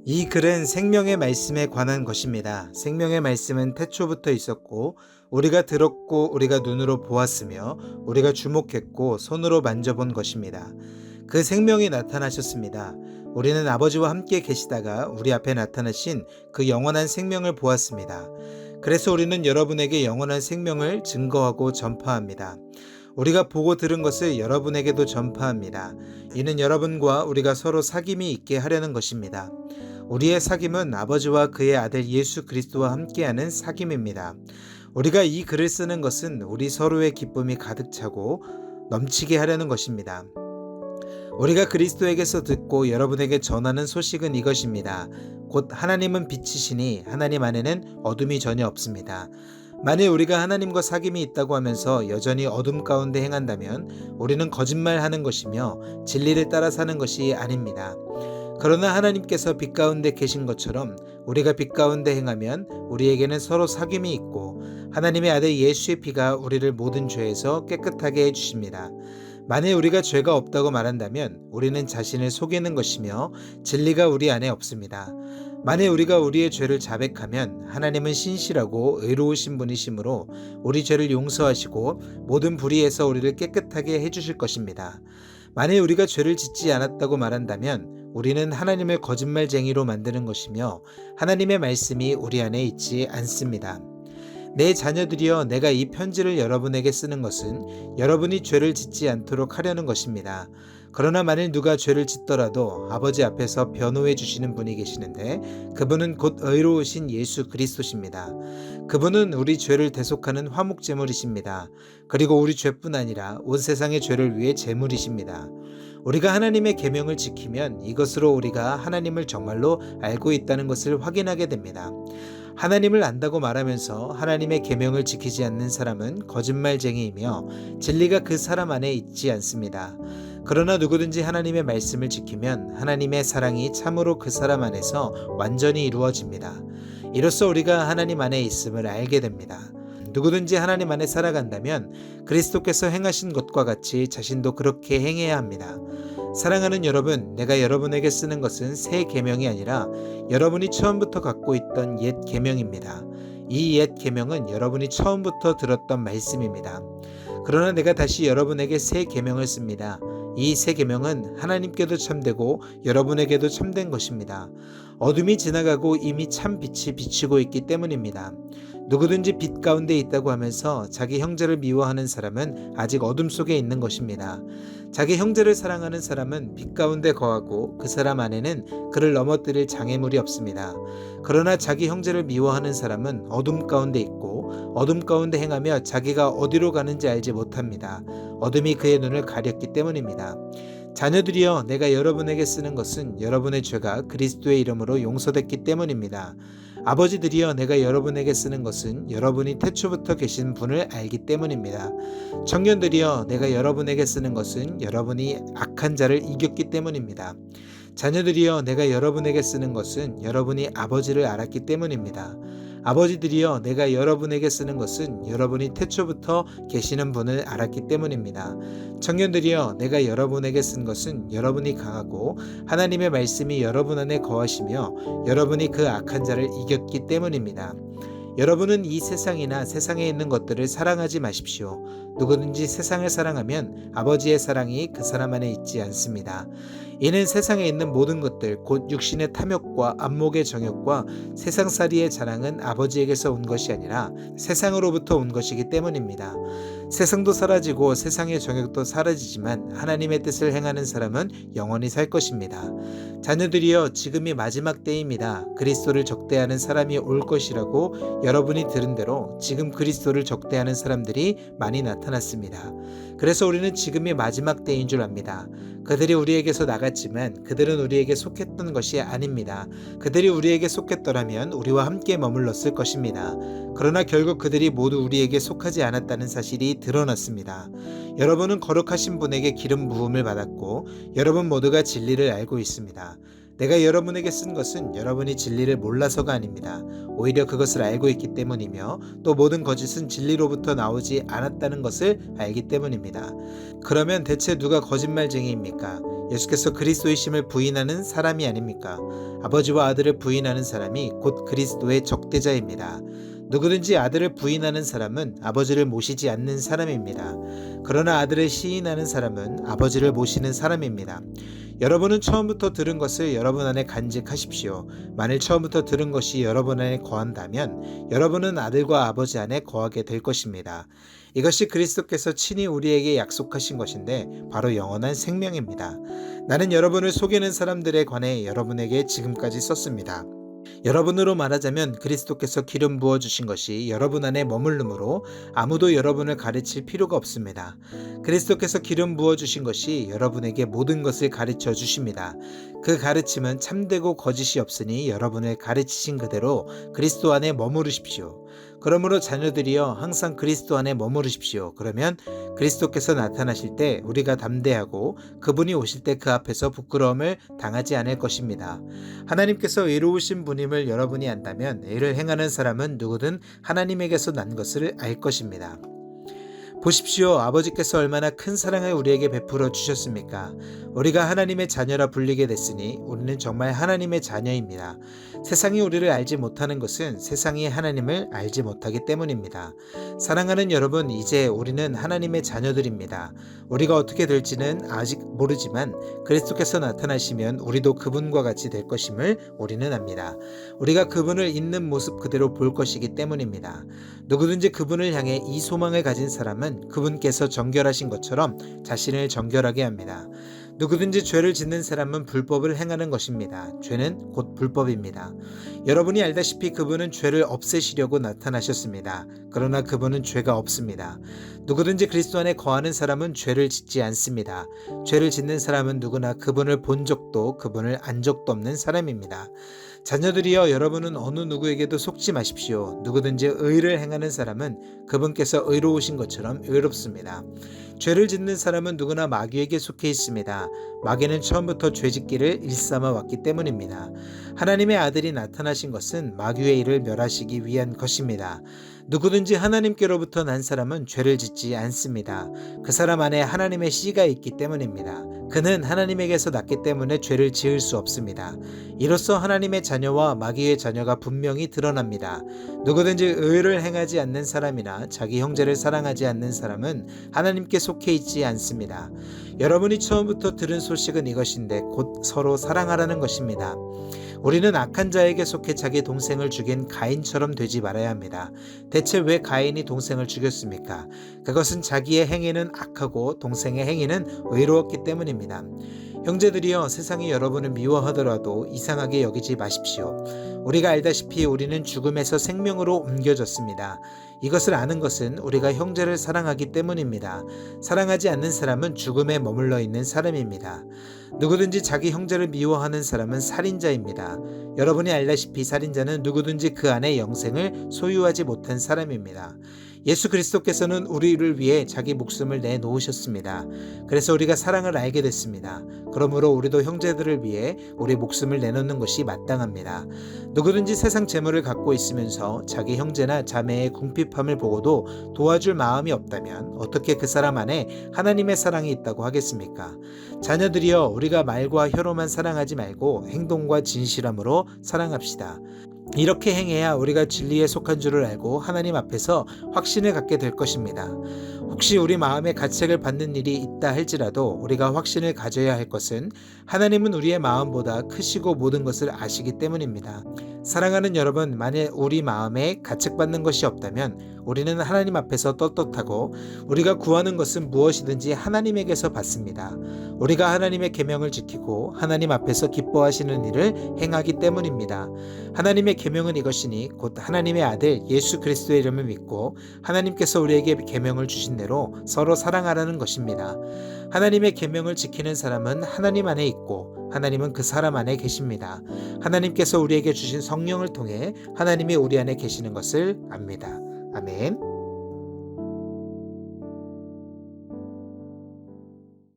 이 글은 생명의 말씀에 관한 것입니다. 생명의 말씀은 태초부터 있었고 우리가 들었고 우리가 눈으로 보았으며 우리가 주목했고 손으로 만져본 것입니다. 그 생명이 나타나셨습니다. 우리는 아버지와 함께 계시다가 우리 앞에 나타나신 그 영원한 생명을 보았습니다. 그래서 우리는 여러분에게 영원한 생명을 증거하고 전파합니다. 우리가 보고 들은 것을 여러분에게도 전파합니다. 이는 여러분과 우리가 서로 사귐이 있게 하려는 것입니다. 우리의 사귐은 아버지와 그의 아들 예수 그리스도와 함께하는 사귐입니다. 우리가 이 글을 쓰는 것은 우리 서로의 기쁨이 가득 차고 넘치게 하려는 것입니다. 우리가 그리스도에게서 듣고 여러분에게 전하는 소식은 이것입니다. 곧 하나님은 빛이시니 하나님 안에는 어둠이 전혀 없습니다. 만일 우리가 하나님과 사귐이 있다고 하면서 여전히 어둠 가운데 행한다면 우리는 거짓말하는 것이며 진리를 따라 사는 것이 아닙니다. 그러나 하나님께서 빛 가운데 계신 것처럼 우리가 빛 가운데 행하면 우리에게는 서로 사귐이 있고 하나님의 아들 예수의 피가 우리를 모든 죄에서 깨끗하게 해주십니다. 만일 우리가 죄가 없다고 말한다면 우리는 자신을 속이는 것이며 진리가 우리 안에 없습니다. 만일 우리가 우리의 죄를 자백하면 하나님은 신실하고 의로우신 분이시므로 우리 죄를 용서하시고 모든 불의에서 우리를 깨끗하게 해주실 것입니다. 만일 우리가 죄를 짓지 않았다고 말한다면 우리는 하나님을 거짓말쟁이로 만드는 것이며 하나님의 말씀이 우리 안에 있지 않습니다. 내 자녀들이여, 내가 이 편지를 여러분에게 쓰는 것은 여러분이 죄를 짓지 않도록 하려는 것입니다. 그러나 만일 누가 죄를 짓더라도 아버지 앞에서 변호해 주시는 분이 계시는데 그분은 곧 의로우신 예수 그리스도십니다. 그분은 우리 죄를 대속하는 화목제물이십니다. 그리고 우리 죄뿐 아니라 온 세상의 죄를 위해 제물이십니다. 우리가 하나님의 계명을 지키면 이것으로 우리가 하나님을 정말로 알고 있다는 것을 확인하게 됩니다. 하나님을 안다고 말하면서 하나님의 계명을 지키지 않는 사람은 거짓말쟁이이며 진리가 그 사람 안에 있지 않습니다. 그러나 누구든지 하나님의 말씀을 지키면 하나님의 사랑이 참으로 그 사람 안에서 완전히 이루어집니다. 이로써 우리가 하나님 안에 있음을 알게 됩니다. 누구든지 하나님 안에 살아간다면 그리스도께서 행하신 것과 같이 자신도 그렇게 행해야 합니다. 사랑하는 여러분, 내가 여러분에게 쓰는 것은 새 계명이 아니라 여러분이 처음부터 갖고 있던 옛 계명입니다. 이 옛 계명은 여러분이 처음부터 들었던 말씀입니다. 그러나 내가 다시 여러분에게 새 계명을 씁니다. 이 새 계명은 하나님께도 참되고 여러분에게도 참된 것입니다. 어둠이 지나가고 이미 참 빛이 비치고 있기 때문입니다. 누구든지 빛 가운데 있다고 하면서 자기 형제를 미워하는 사람은 아직 어둠 속에 있는 것입니다. 자기 형제를 사랑하는 사람은 빛 가운데 거하고 그 사람 안에는 그를 넘어뜨릴 장애물이 없습니다. 그러나 자기 형제를 미워하는 사람은 어둠 가운데 있고 어둠 가운데 행하며 자기가 어디로 가는지 알지 못합니다. 어둠이 그의 눈을 가렸기 때문입니다. 자녀들이여, 내가 여러분에게 쓰는 것은 여러분의 죄가 그리스도의 이름으로 용서됐기 때문입니다. 아버지들이여, 내가 여러분에게 쓰는 것은 여러분이 태초부터 계신 분을 알기 때문입니다. 청년들이여, 내가 여러분에게 쓰는 것은 여러분이 악한 자를 이겼기 때문입니다. 자녀들이여, 내가 여러분에게 쓰는 것은 여러분이 아버지를 알았기 때문입니다. 아버지들이여, 내가 여러분에게 쓰는 것은 여러분이 태초부터 계시는 분을 알았기 때문입니다. 청년들이여, 내가 여러분에게 쓴 것은 여러분이 강하고 하나님의 말씀이 여러분 안에 거하시며 여러분이 그 악한 자를 이겼기 때문입니다. 여러분은 이 세상이나 세상에 있는 것들을 사랑하지 마십시오. 누구든지 세상을 사랑하면 아버지의 사랑이 그 사람 안에 있지 않습니다. 이는 세상에 있는 모든 것들, 곧 육신의 탐욕과 안목의 정욕과 세상살이의 자랑은 아버지에게서 온 것이 아니라 세상으로부터 온 것이기 때문입니다. 세상도 사라지고 세상의 정욕도 사라지지만 하나님의 뜻을 행하는 사람은 영원히 살 것입니다. 자녀들이여, 지금이 마지막 때입니다. 그리스도를 적대하는 사람이 올 것이라고 여러분이 들은 대로 지금 그리스도를 적대하는 사람들이 많이 나타났습니다. 그래서 우리는 지금이 마지막 때인 줄 압니다. 그들이 우리에게서 나갔지만 그들은 우리에게 속했던 것이 아닙니다. 그들이 우리에게 속했더라면 우리와 함께 머물렀을 것입니다. 그러나 결국 그들이 모두 우리에게 속하지 않았다는 사실이 드러났습니다. 여러분은 거룩하신 분에게 기름 부음을 받았고 여러분 모두가 진리를 알고 있습니다. 내가 여러분에게 쓴 것은 여러분이 진리를 몰라서가 아닙니다. 오히려 그것을 알고 있기 때문이며 또 모든 거짓은 진리로부터 나오지 않았다는 것을 알기 때문입니다. 그러면 대체 누가 거짓말쟁이입니까? 예수께서 그리스도이심을 부인하는 사람이 아닙니까? 아버지와 아들을 부인하는 사람이 곧 그리스도의 적대자입니다. 누구든지 아들을 부인하는 사람은 아버지를 모시지 않는 사람입니다. 그러나 아들을 시인하는 사람은 아버지를 모시는 사람입니다. 여러분은 처음부터 들은 것을 여러분 안에 간직하십시오. 만일 처음부터 들은 것이 여러분 안에 거한다면 여러분은 아들과 아버지 안에 거하게 될 것입니다. 이것이 그리스도께서 친히 우리에게 약속하신 것인데 바로 영원한 생명입니다. 나는 여러분을 속이는 사람들에 관해 여러분에게 지금까지 썼습니다. 여러분으로 말하자면 그리스도께서 기름 부어주신 것이 여러분 안에 머물므로 아무도 여러분을 가르칠 필요가 없습니다. 그리스도께서 기름 부어주신 것이 여러분에게 모든 것을 가르쳐 주십니다. 그 가르침은 참되고 거짓이 없으니 여러분을 가르치신 그대로 그리스도 안에 머무르십시오. 그러므로 자녀들이여 항상 그리스도 안에 머무르십시오. 그러면 그리스도께서 나타나실 때 우리가 담대하고 그분이 오실 때 그 앞에서 부끄러움을 당하지 않을 것입니다. 하나님께서 의로우신 분임을 여러분이 안다면 의를 행하는 사람은 누구든 하나님에게서 난 것을 알 것입니다. 보십시오. 아버지께서 얼마나 큰 사랑을 우리에게 베풀어 주셨습니까? 우리가 하나님의 자녀라 불리게 됐으니 우리는 정말 하나님의 자녀입니다. 세상이 우리를 알지 못하는 것은 세상이 하나님을 알지 못하기 때문입니다. 사랑하는 여러분, 이제 우리는 하나님의 자녀들입니다. 우리가 어떻게 될지는 아직 모르지만 그리스도께서 나타나시면 우리도 그분과 같이 될 것임을 우리는 압니다. 우리가 그분을 있는 모습 그대로 볼 것이기 때문입니다. 누구든지 그분을 향해 이 소망을 가진 사람은 그분께서 정결하신 것처럼 자신을 정결하게 합니다. 누구든지 죄를 짓는 사람은 불법을 행하는 것입니다. 죄는 곧 불법입니다. 여러분이 알다시피 그분은 죄를 없애시려고 나타나셨습니다. 그러나 그분은 죄가 없습니다. 누구든지 그리스도 안에 거하는 사람은 죄를 짓지 않습니다. 죄를 짓는 사람은 누구나 그분을 본 적도 그분을 안 적도 없는 사람입니다. 자녀들이여 여러분은 어느 누구에게도 속지 마십시오. 누구든지 의를 행하는 사람은 그분께서 의로우신 것처럼 의롭습니다. 죄를 짓는 사람은 누구나 마귀에게 속해 있습니다. 마귀는 처음부터 죄짓기를 일삼아 왔기 때문입니다. 하나님의 아들이 나타나신 것은 마귀의 일을 멸하시기 위한 것입니다. 누구든지 하나님께로부터 난 사람은 죄를 짓지 않습니다. 그 사람 안에 하나님의 씨가 있기 때문입니다. 그는 하나님에게서 났기 때문에 죄를 지을 수 없습니다. 이로써 하나님의 자녀와 마귀의 자녀가 분명히 드러납니다. 누구든지 의를 행하지 않는 사람이나 자기 형제를 사랑하지 않는 사람은 하나님께 속해 있지 않습니다. 여러분이 처음부터 들은 소식은 이것인데 곧 서로 사랑하라는 것입니다. 우리는 악한 자에게 속해 자기 동생을 죽인 가인처럼 되지 말아야 합니다. 대체 왜 가인이 동생을 죽였습니까? 그것은 자기의 행위는 악하고 동생의 행위는 의로웠기 때문입니다. 형제들이여, 세상이 여러분을 미워하더라도 이상하게 여기지 마십시오. 우리가 알다시피 우리는 죽음에서 생명으로 옮겨졌습니다. 이것을 아는 것은 우리가 형제를 사랑하기 때문입니다. 사랑하지 않는 사람은 죽음에 머물러 있는 사람입니다. 누구든지 자기 형제를 미워하는 사람은 살인자입니다. 여러분이 알다시피 살인자는 누구든지 그 안에 영생을 소유하지 못한 사람입니다. 예수 그리스도께서는 우리를 위해 자기 목숨을 내놓으셨습니다. 그래서 우리가 사랑을 알게 됐습니다. 그러므로 우리도 형제들을 위해 우리 목숨을 내놓는 것이 마땅합니다. 누구든지 세상 재물을 갖고 있으면서 자기 형제나 자매의 궁핍함을 보고도 도와줄 마음이 없다면 어떻게 그 사람 안에 하나님의 사랑이 있다고 하겠습니까? 자녀들이여, 우리가 말과 혀로만 사랑하지 말고 행동과 진실함으로 사랑합시다. 이렇게 행해야 우리가 진리에 속한 줄을 알고 하나님 앞에서 확신을 갖게 될 것입니다. 혹시 우리 마음에 가책을 받는 일이 있다 할지라도 우리가 확신을 가져야 할 것은 하나님은 우리의 마음보다 크시고 모든 것을 아시기 때문입니다. 사랑하는 여러분, 만일 우리 마음에 가책받는 것이 없다면 우리는 하나님 앞에서 떳떳하고 우리가 구하는 것은 무엇이든지 하나님에게서 받습니다. 우리가 하나님의 계명을 지키고 하나님 앞에서 기뻐하시는 일을 행하기 때문입니다. 하나님의 계명은 이것이니 곧 하나님의 아들 예수 그리스도의 이름을 믿고 하나님께서 우리에게 계명을 주신 대로 서로 사랑하라는 것입니다. 하나님의 계명을 지키는 사람은 하나님 안에 있고 하나님은 그 사람 안에 계십니다. 하나님께서 우리에게 주신 성령을 통해 하나님이 우리 안에 계시는 것을 압니다. 아멘.